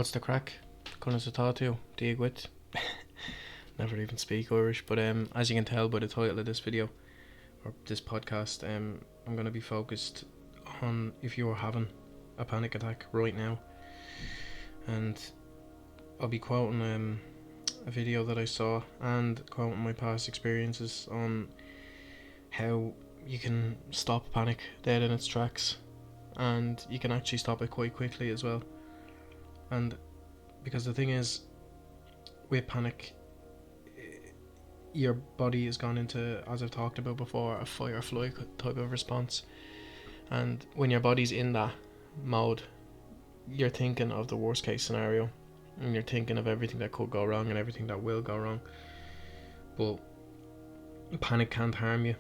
What's the crack? Couldn't have thought to dig with. Never even speak Irish, but as you can tell by the title of this video or this podcast, I'm gonna be focused on if you are having a panic attack right now, and I'll be quoting a video that I saw and quoting my past experiences on how you can stop panic dead in its tracks, and you can actually stop it quite quickly as well. And because the thing is, with panic, your body has gone into, as I've talked about before, a fight or flight type of response. And when your body's in that mode, you're thinking of the worst case scenario, and you're thinking of everything that could go wrong and everything that will go wrong. But panic can't harm you.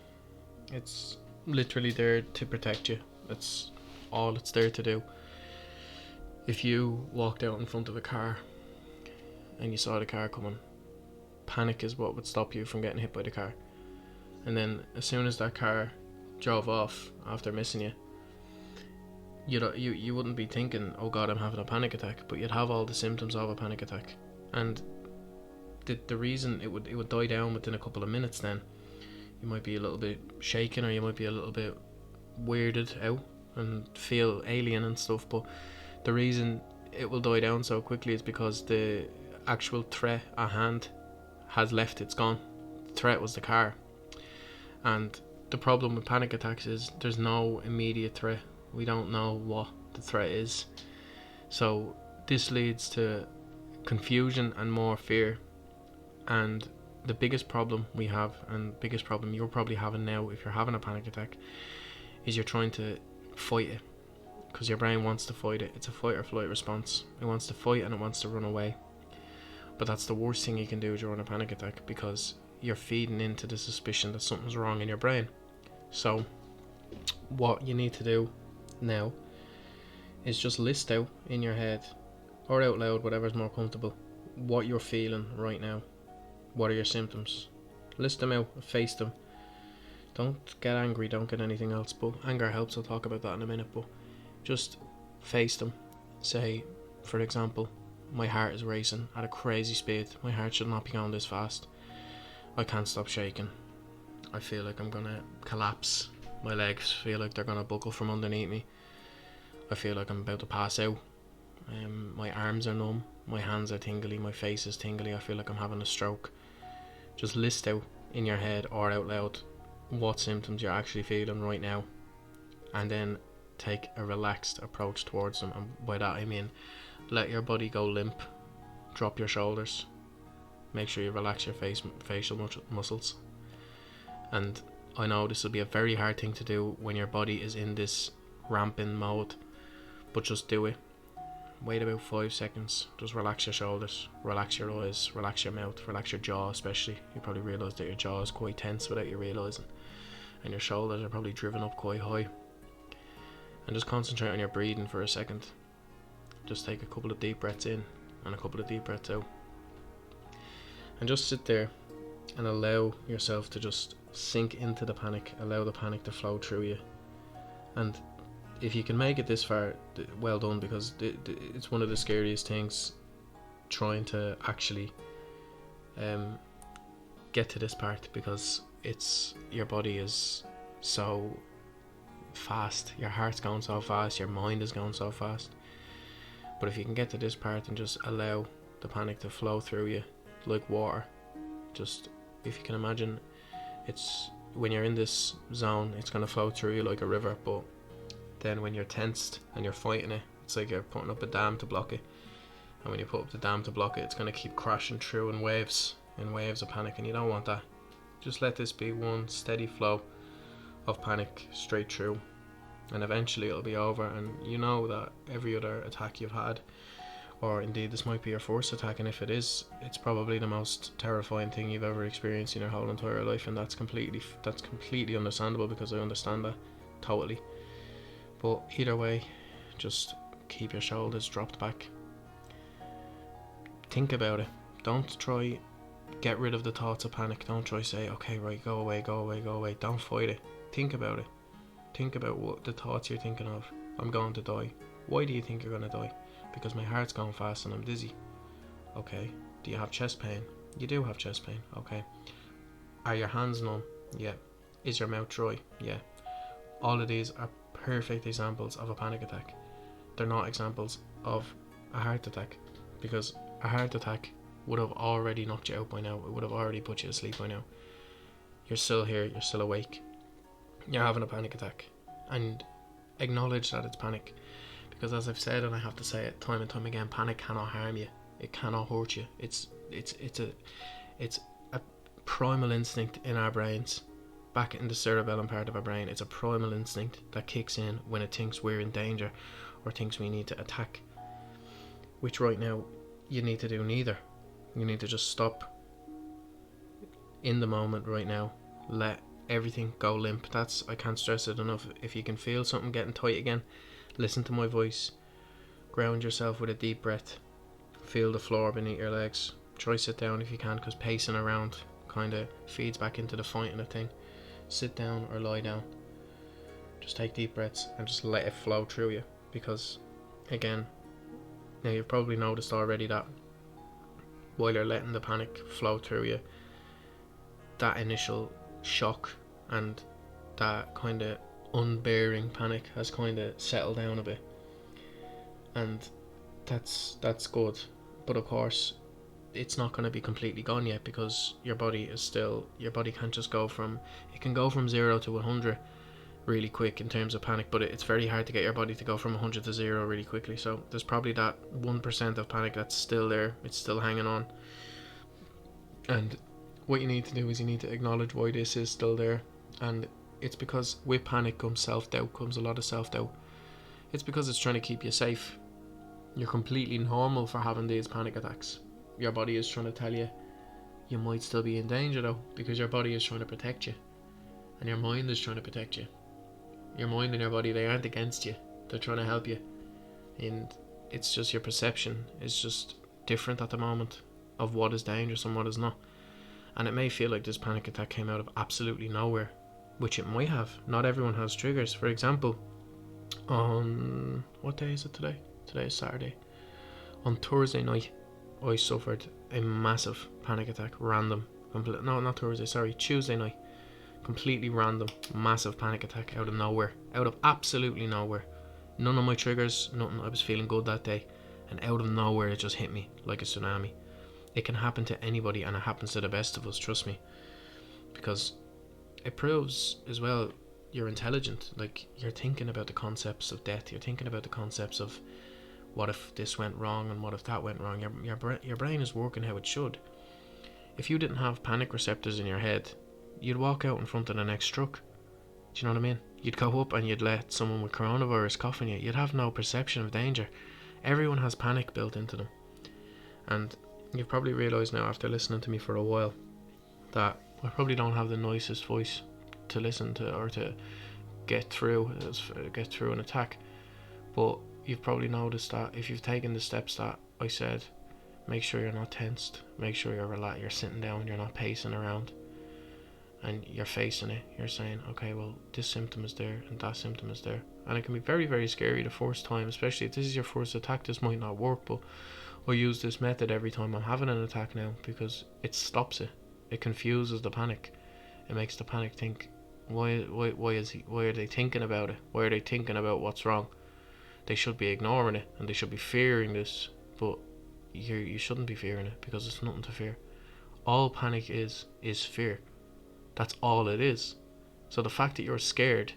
It's literally there to protect you. That's all it's there to do. If you walked out in front of a car and you saw the car coming, panic is what would stop you from getting hit by the car. And then as soon as that car drove off after missing you, you wouldn't be thinking, oh god, I'm having a panic attack, but you'd have all the symptoms of a panic attack. And the reason it would die down within a couple of minutes, then you might be a little bit shaken, or you might be a little bit weirded out and feel alien and stuff, but the reason it will die down so quickly is because the actual threat at hand has left. It's gone. The threat was the car. And the problem with panic attacks is there's no immediate threat. We don't know what the threat is, so this leads to confusion and more fear. And the biggest problem we have, and biggest problem you're probably having now if you're having a panic attack, is you're trying to fight it, because your brain wants to fight it. It's a fight or flight response. It wants to fight and it wants to run away. But that's the worst thing you can do during a panic attack, because you're feeding into the suspicion that something's wrong in your brain. So what you need to do now is just list out in your head or out loud, whatever's more comfortable, what you're feeling right now. What are your symptoms? List them out, face them. Don't get angry, don't get anything else, but anger helps. I'll talk about that in a minute, but just face them. Say, for example, my heart is racing at a crazy speed. My heart should not be going this fast. I can't stop shaking. I feel like I'm gonna collapse. My legs feel like they're gonna buckle from underneath me. I feel like I'm about to pass out. My arms are numb. My hands are tingly. My face is tingly. I feel like I'm having a stroke. Just list out in your head or out loud what symptoms you're actually feeling right now, and then take a relaxed approach towards them. And by that I mean, let your body go limp, drop your shoulders, make sure you relax your facial muscles. And I know this will be a very hard thing to do when your body is in this ramping mode, but just do it. Wait about 5 seconds, just relax your shoulders, relax your eyes, relax your mouth, relax your jaw especially. You probably realise that your jaw is quite tense without you realising, and your shoulders are probably driven up quite high. And just concentrate on your breathing for a second. Just take a couple of deep breaths in and a couple of deep breaths out, and just sit there and allow yourself to just sink into the panic. Allow the panic to flow through you. And if you can make it this far, well done, because it's one of the scariest things, trying to actually get to this part, because it's, your body is so fast, your heart's going so fast, your mind is going so fast. But if you can get to this part and just allow the panic to flow through you like water, just, if you can imagine, it's, when you're in this zone, it's going to flow through you like a river. But then when you're tensed and you're fighting it, it's like you're putting up a dam to block it. And when you put up the dam to block it, it's going to keep crashing through in waves of panic, and you don't want that. Just let this be one steady flow of panic straight through, and eventually it'll be over. And you know that every other attack you've had, or indeed this might be your first attack, and if it is, it's probably the most terrifying thing you've ever experienced in your whole entire life, and that's completely understandable, because I understand that totally. But either way, just keep your shoulders dropped back. Think about it. Don't try get rid of the thoughts of panic. Don't try say, okay, right, go away, go away, go away. Don't fight it. Think about it. Think about what the thoughts you're thinking of. I'm going to die. Why do you think you're going to die? because my heart's going fast and I'm dizzy. Okay. Do you have chest pain? You do have chest pain. Okay. Are your hands numb? Yeah. Is your mouth dry? Yeah. All of these are perfect examples of a panic attack. They're not examples of a heart attack, because a heart attack would have already knocked you out by now. It would have already put you to sleep by now. You're still here, you're still awake, you're having a panic attack, and acknowledge that it's panic, because as I've said, and I have to say it time and time again, panic cannot harm you, it cannot hurt you. It's a primal instinct in our brains, back in the cerebellum part of our brain. It's a primal instinct that kicks in when it thinks we're in danger or thinks we need to attack, which right now you need to do neither. You need to just stop in the moment right now, let everything go limp. That's, I can't stress it enough. If you can feel something getting tight again, listen to my voice, ground yourself with a deep breath, feel the floor beneath your legs, try sit down if you can, because pacing around kind of feeds back into the fighting thing. Sit down or lie down, just take deep breaths and just let it flow through you, because again, now you've probably noticed already that while you're letting the panic flow through you, that initial shock and that kind of unbearing panic has kind of settled down a bit, and that's good. But of course, it's not going to be completely gone yet, because your body can't just go from, it can go from 0 to 100 really quick in terms of panic, but it's very hard to get your body to go from 100 to 0 really quickly. So there's probably that 1% of panic that's still there, it's still hanging on. And what you need to do is you need to acknowledge why this is still there. And it's because with panic comes self-doubt, comes a lot of self-doubt. It's because it's trying to keep you safe. You're completely normal for having these panic attacks. Your body is trying to tell you you might still be in danger though, because your body is trying to protect you, and your mind is trying to protect you. Your mind and your body, they aren't against you, they're trying to help you. And it's just your perception is just different at the moment of what is dangerous and what is not. And it may feel like this panic attack came out of absolutely nowhere, which it might have. Not everyone has triggers. For example, on, what day is it today? Today is Saturday. On Thursday night, I suffered a massive panic attack, random. Tuesday night. Completely random, massive panic attack out of nowhere. Out of absolutely nowhere. None of my triggers, nothing. I was feeling good that day, and out of nowhere it just hit me like a tsunami. It can happen to anybody, and it happens to the best of us, trust me. Because it proves as well you're intelligent. Like, you're thinking about the concepts of death, you're thinking about the concepts of what if this went wrong and what if that went wrong. Your brain is working how it should. If you didn't have panic receptors in your head, you'd walk out in front of the next truck. Do you know what I mean? You'd go up and you'd let someone with coronavirus cough on you. You'd have no perception of danger. Everyone has panic built into them. And you've probably realised now, after listening to me for a while, that I probably don't have the nicest voice to listen to or to get through an attack. But you've probably noticed that if you've taken the steps that I said, make sure you're not tensed, make sure you're relaxed, you're sitting down, you're not pacing around, and you're facing it. You're saying, okay, well, this symptom is there and that symptom is there. And it can be very, very scary the first time, especially if this is your first attack. This might not work, but I use this method every time I'm having an attack now, because it stops it. It confuses the panic. It makes the panic think, why are they thinking about it? Why are they thinking about what's wrong? They should be ignoring it and they should be fearing this, but you shouldn't be fearing it, because it's nothing to fear. All panic is fear. That's all it is. So the fact that you're scared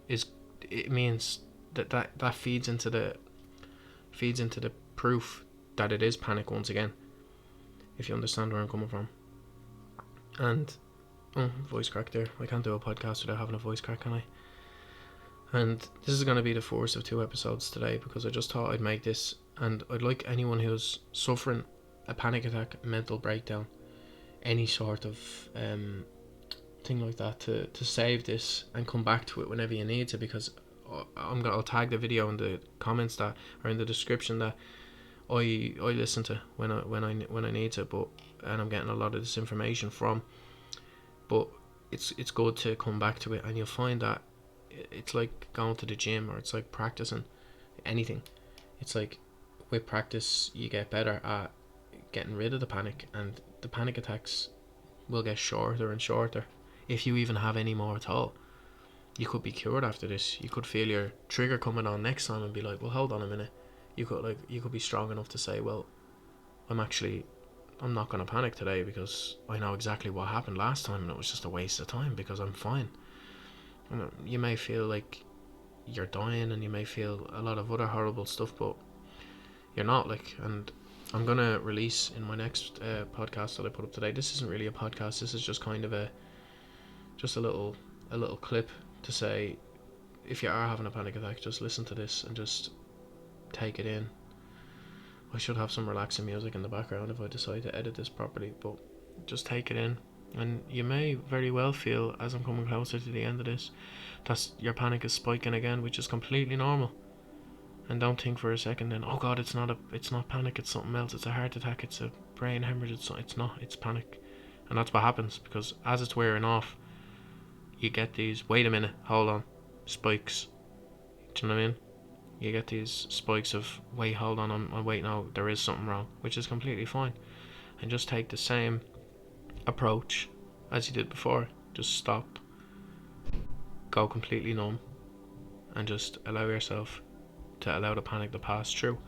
it means that feeds into the proof that it is panic once again, if you understand where I'm coming from. And voice crack there. I can't do a podcast without having a voice crack, can I? And this is going to be the first of 2 episodes today, because I just thought I'd make this, and I'd like anyone who's suffering a panic attack, a mental breakdown, any sort of thing like that, to save this and come back to it whenever you need to, because I'll tag the video in the comments that, or in the description, that I listen to when I need to, and I'm getting a lot of this information from. But it's good to come back to it, and you'll find that it's like going to the gym, or it's like practicing anything. It's like with practice you get better at getting rid of the panic, and the panic attacks will get shorter and shorter if you even have any more at all. You could be cured after this. You could feel your trigger coming on next time and be like, well, hold on a minute. You could be strong enough to say, well, I'm not going to panic today because I know exactly what happened last time and it was just a waste of time because I'm fine. And you may feel like you're dying and you may feel a lot of other horrible stuff, but you're not, like. And I'm going to release in my next podcast that I put up today. This isn't really a podcast. This is just kind of a little clip to say, if you are having a panic attack, just listen to this and just take it in. I should have some relaxing music in the background if I decide to edit this properly, but just take it in. And you may very well feel, as I'm coming closer to the end of this, that your panic is spiking again, which is completely normal. And don't think for a second then, oh god, it's not panic, it's something else, it's a heart attack, it's a brain hemorrhage, it's not, it's panic. And that's what happens, because as it's wearing off, you get these, wait a minute, hold on, spikes. Do you know what I mean? You get these spikes of, wait, hold on, wait, no, there is something wrong, which is completely fine. And just take the same approach as you did before. Just stop, go completely numb, and just allow yourself to allow the panic to pass through.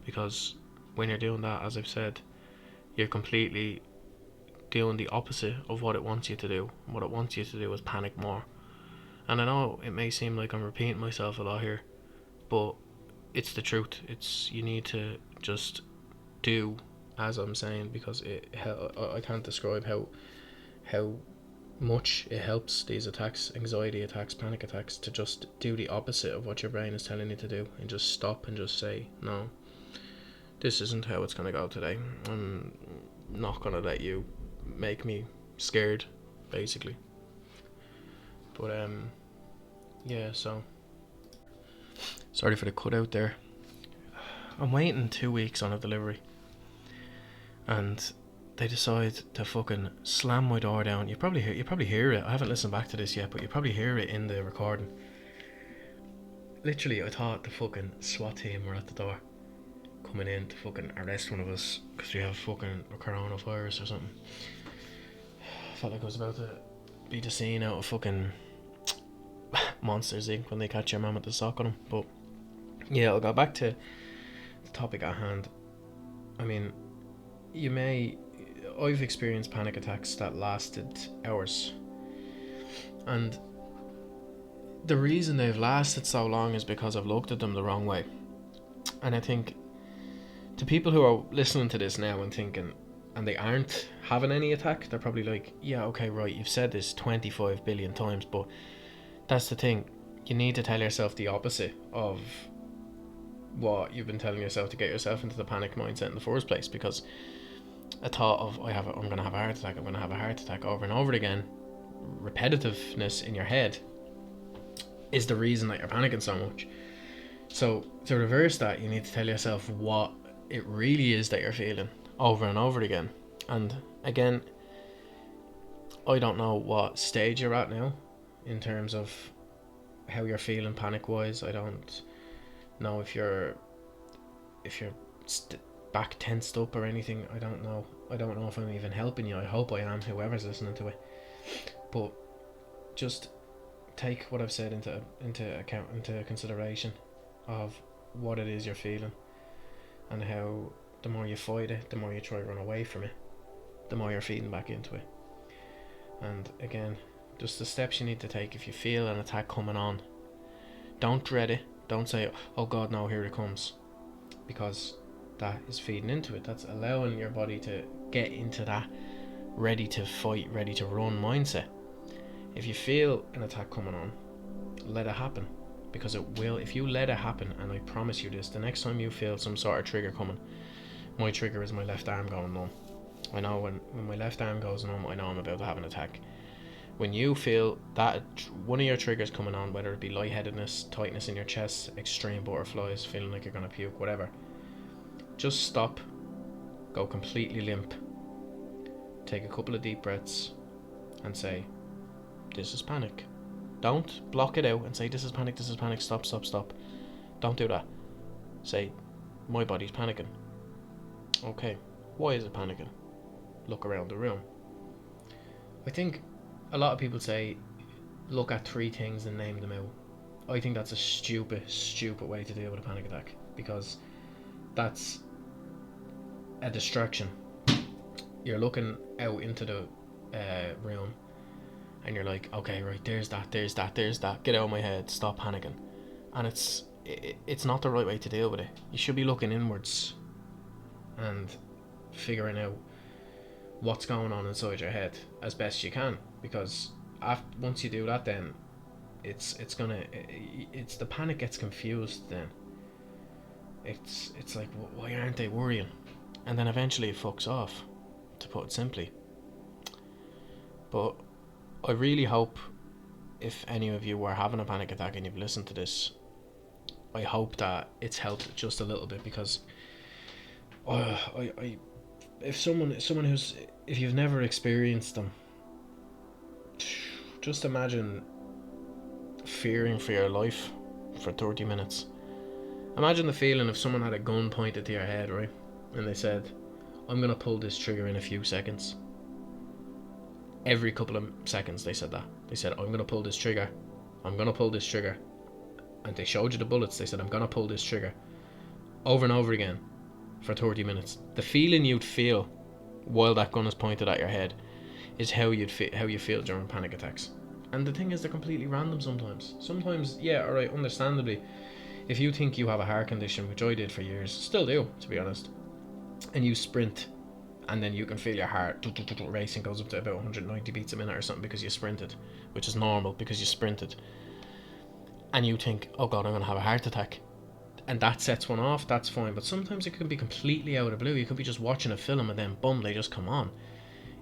Because when you're doing that, as I've said, you're completely doing the opposite of what it wants you to do. What it wants you to do is panic more. And I know it may seem like I'm repeating myself a lot here, but it's the truth. You need to just do as I'm saying, because I can't describe how much it helps these attacks, anxiety attacks, panic attacks, to just do the opposite of what your brain is telling you to do, and just stop and just say, no, this isn't how it's going to go today. I'm not going to let you make me scared, basically. But yeah, so sorry for the cutout there. I'm waiting 2 weeks on a delivery, and they decide to fucking slam my door down. You probably hear it. I haven't listened back to this yet, but you probably hear it in the recording. Literally, I thought the fucking SWAT team were at the door, coming in to fucking arrest one of us because we have fucking coronavirus or something. I felt like I was about to be the scene out of fucking Monsters Inc. when they catch your man with the sock on him. But yeah, I'll go back to the topic at hand. I mean, I've experienced panic attacks that lasted hours, and the reason they've lasted so long is because I've looked at them the wrong way. And I think to people who are listening to this now and thinking, and they aren't having any attack, they're probably like, yeah, okay, right, you've said this 25 billion times, but that's the thing, you need to tell yourself the opposite of what you've been telling yourself to get yourself into the panic mindset in the first place. Because a thought of, I'm going to have a heart attack, I'm going to have a heart attack over and over again, repetitiveness in your head, is the reason that you're panicking so much. So to reverse that, you need to tell yourself what it really is that you're feeling over and over again. And again, I don't know what stage you're at now in terms of how you're feeling panic wise. I don't know if you're back tensed up or anything. I don't know if I'm even helping you. I hope I am, whoever's listening to it. But just take what I've said into consideration of what it is you're feeling, and how the more you fight it, the more you try to run away from it, the more you're feeding back into it. And again, just the steps you need to take if you feel an attack coming on. Don't dread it. Don't say, oh god, no, here it comes, because that is feeding into it. That's allowing your body to get into that ready to fight, ready to run mindset. If you feel an attack coming on, let it happen, because it will. If you let it happen, and I promise you this, the next time you feel some sort of trigger coming, my trigger is my left arm going numb. I know when my left arm goes numb, I know I'm about to have an attack. When you feel that one of your triggers coming on, whether it be lightheadedness, tightness in your chest, extreme butterflies, feeling like you're going to puke, whatever, just stop, go completely limp, take a couple of deep breaths, and say, this is panic. Don't block it out and say, this is panic, stop. Don't do that. Say, My body's panicking. Okay, why is it panicking? Look around the room. I think a lot of people say, look at 3 things and name them out. I think that's a stupid way to deal with a panic attack, because that's a distraction. You're looking out into the room and you're like, okay, right, there's that, get out of my head, stop panicking. And it's not the right way to deal with it. You should be looking inwards and figuring out what's going on inside your head as best you can, because once you do that, then it's the panic gets confused. Then it's like, why aren't they worrying? And then eventually it fucks off, to put it simply. But I really hope, if any of you are having a panic attack and you've listened to this, I hope that it's helped just a little bit, because if you've never experienced them, just imagine fearing for your life for 30 minutes. Imagine the feeling if someone had a gun pointed to your head, right? And they said, I'm going to pull this trigger in a few seconds. Every couple of seconds they said that. They said, I'm going to pull this trigger. I'm going to pull this trigger. And they showed you the bullets. They said, I'm going to pull this trigger. Over and over again for 30 minutes. The feeling you'd feel while that gun is pointed at your head is how you feel during panic attacks. And the thing is, they're completely random sometimes. Sometimes, yeah, alright, understandably, if you think you have a heart condition, which I did for years, still do, to be honest, and you sprint, and then you can feel your heart racing, goes up to about 190 beats a minute or something because you sprinted, which is normal because you sprinted, and you think, oh god, I'm going to have a heart attack, and that sets one off, that's fine. But sometimes it can be completely out of the blue. You could be just watching a film and then boom, they just come on.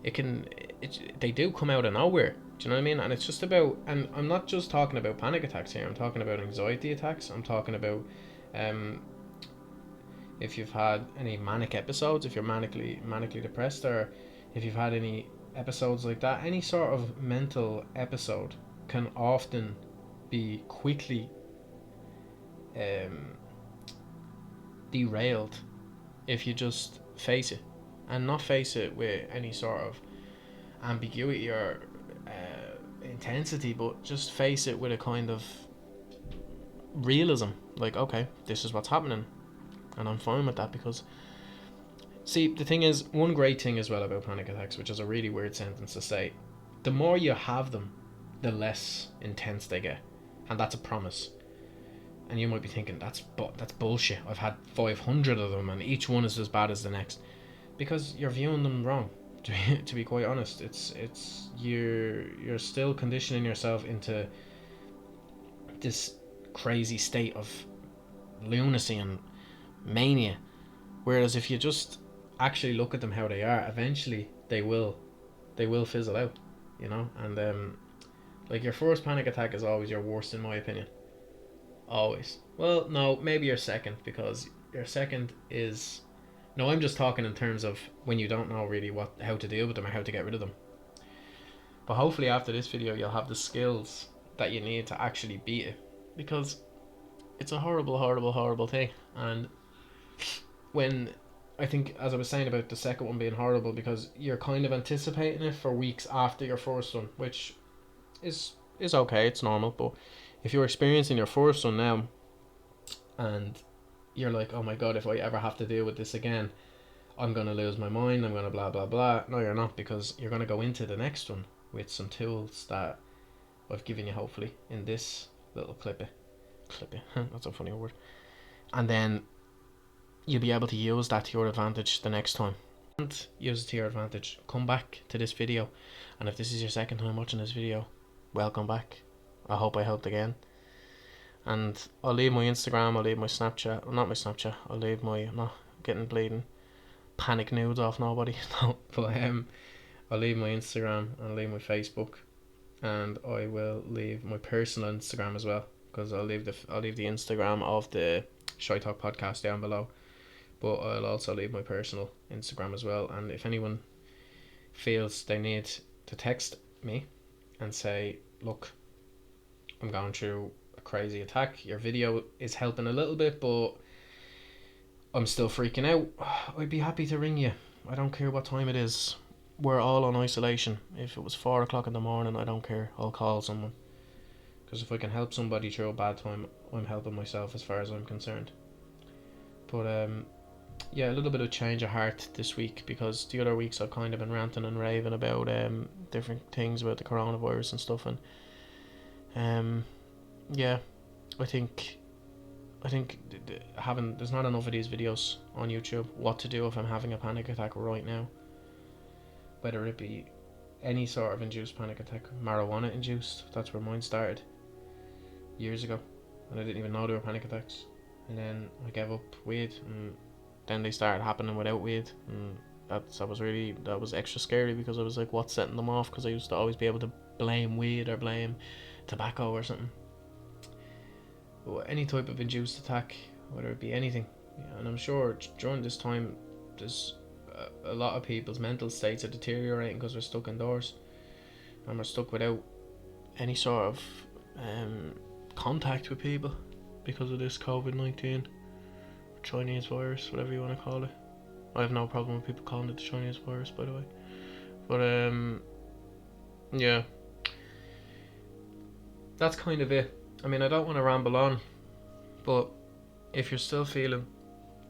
They do come out of nowhere. Do you know what I mean? And it's just about, and I'm not just talking about panic attacks here, I'm talking about anxiety attacks, I'm talking about if you've had any manic episodes, if you're manically depressed, or if you've had any episodes like that, any sort of mental episode can often be quickly derailed if you just face it, and not face it with any sort of ambiguity or intensity, but just face it with a kind of realism, like, okay, this is what's happening and I'm fine with that. Because see, the thing is, one great thing as well about panic attacks, which is a really weird sentence to say, the more you have them, the less intense they get, and that's a promise. And you might be thinking, that's bullshit, I've had 500 of them and each one is as bad as the next, because you're viewing them wrong. To be quite honest, it's you're still conditioning yourself into this crazy state of lunacy and mania, whereas if you just actually look at them how they are, eventually they will fizzle out, you know. And like, your first panic attack is always your worst, in my opinion. Always. Well, no, maybe your second, because your second is, no, I'm just talking in terms of when you don't know really how to deal with them or how to get rid of them. But hopefully after this video you'll have the skills that you need to actually beat it, because it's a horrible thing. And when, I think, as I was saying about the second one being horrible, because you're kind of anticipating it for weeks after your first one, which is okay, it's normal. But if you're experiencing your first one now and you're like, oh my god, if I ever have to deal with this again, I'm gonna lose my mind, I'm gonna blah blah blah. No, you're not, because you're gonna go into the next one with some tools that I've given you, hopefully, in this little clippy. That's a funny word. And then you'll be able to use that to your advantage the next time. And use it to your advantage, come back to this video, and if this is your second time watching this video, welcome back. I hope I helped again. And I'll leave my Instagram, I'll leave my Snapchat, well, not my Snapchat, I'll leave my, I'm not getting bleeding panic nudes off nobody, no, but I'll leave my Instagram, I'll leave my Facebook, and I will leave my personal Instagram as well, because I'll leave the Instagram of the Shy Talk podcast down below, but I'll also leave my personal Instagram as well. And if anyone feels they need to text me and say, look, I'm going through a crazy attack, your video is helping a little bit, but I'm still freaking out, I'd be happy to ring you. I don't care what time it is. We're all on isolation. If it was 4 o'clock in the morning, I don't care. I'll call someone. Because if I can help somebody through a bad time, I'm helping myself as far as I'm concerned. But yeah, a little bit of change of heart this week, because the other weeks I've kind of been ranting and raving about different things about the coronavirus and stuff, and yeah, I think having there's not enough of these videos on YouTube. What to do if I'm having a panic attack right now, whether it be any sort of induced panic attack, marijuana induced. That's where mine started years ago, and I didn't even know they were panic attacks. And then I gave up weed, and then they started happening without weed, and that was extra scary, because I was like, what's setting them off? Because I used to always be able to blame weed or blame tobacco or something. But any type of induced attack, whether it be anything, yeah, and I'm sure during this time there's a lot of people's mental states are deteriorating because we're stuck indoors, and we're stuck without any sort of contact with people because of this COVID-19 Chinese virus, whatever you want to call it. I have no problem with people calling it the Chinese virus, by the way. But yeah, that's kind of it. I mean, I don't want to ramble on, but if you're still feeling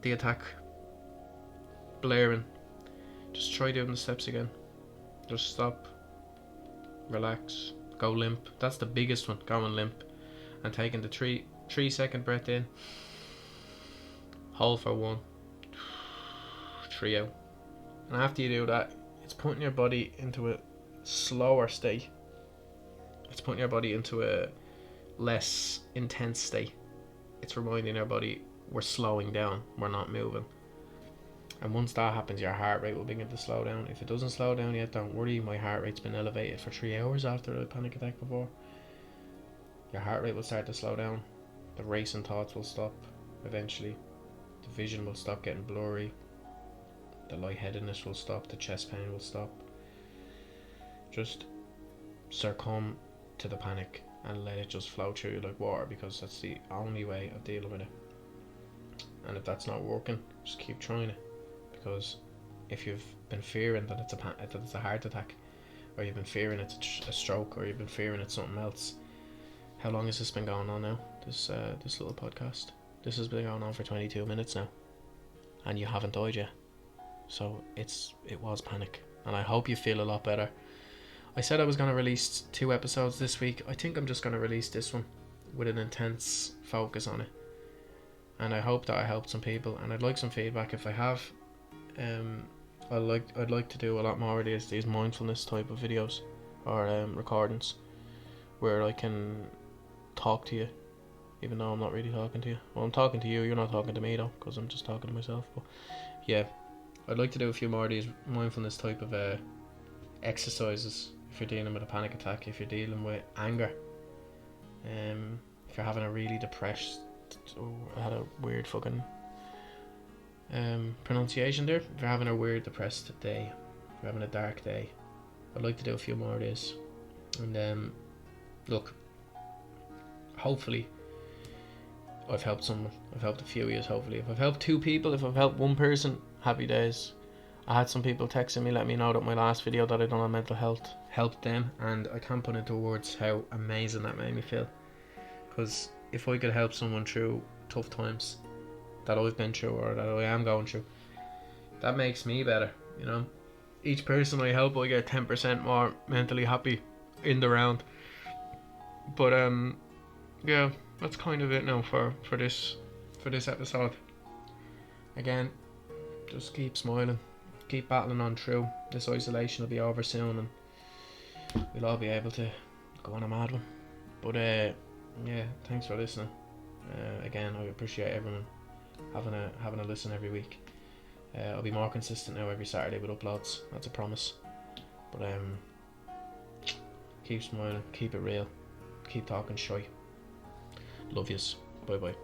the attack blaring, just try doing the steps again. Just stop, relax, go limp. That's the biggest one, going limp, and taking the 3-second breath in, hold for 1, 3 out. And after you do that, it's putting your body into a slower state. It's putting your body into a less intense state. It's reminding our body we're slowing down, we're not moving. And once that happens, your heart rate will begin to slow down. If it doesn't slow down yet, don't worry. My heart rate's been elevated for 3 hours after a panic attack before. Your heart rate will start to slow down. The racing thoughts will stop eventually. The vision will stop getting blurry. The lightheadedness will stop. The chest pain will stop. Just succumb to the panic and let it just flow through you like water, because that's the only way of dealing with it. And if that's not working, just keep trying it. Because if you've been fearing that it's a heart attack, or you've been fearing it's a stroke, or you've been fearing it's something else, how long has this been going on now? This little podcast. This has been going on for 22 minutes now, and you haven't died yet. So it was panic, and I hope you feel a lot better. I said I was going to release 2 episodes this week. I think I'm just going to release this one with an intense focus on it, and I hope that I helped some people, and I'd like some feedback if I have. I'd like to do a lot more of these mindfulness type of videos, or recordings, where I can talk to you, even though I'm not really talking to you. Well, I'm talking to you, you're not talking to me though, because I'm just talking to myself. But yeah, I'd like to do a few more of these mindfulness type of exercises if you're dealing with a panic attack, if you're dealing with anger, if you're having a really depressed, I had a weird fucking pronunciation there. If you're having a weird depressed day, if you're having a dark day, I'd like to do a few more of these. And look, hopefully I've helped someone. I've helped a few of you, hopefully. If I've helped 2 people, if I've helped 1 person, happy days. I had some people texting me, letting me know that my last video that I done on mental health helped them, and I can't put into words how amazing that made me feel. Because if I could help someone through tough times that I've been through, or that I am going through, that makes me better, you know. Each person I help, I get 10% more mentally happy in the round. But yeah, that's kind of it now for this episode. Again, just keep smiling, keep battling on through. This isolation will be over soon, and we'll all be able to go on a mad one. But yeah, thanks for listening. Again, I appreciate everyone having a listen every week. I'll be more consistent now every Saturday with uploads, that's a promise. But keep smiling, keep it real, keep talking shy. Love yous. Bye bye.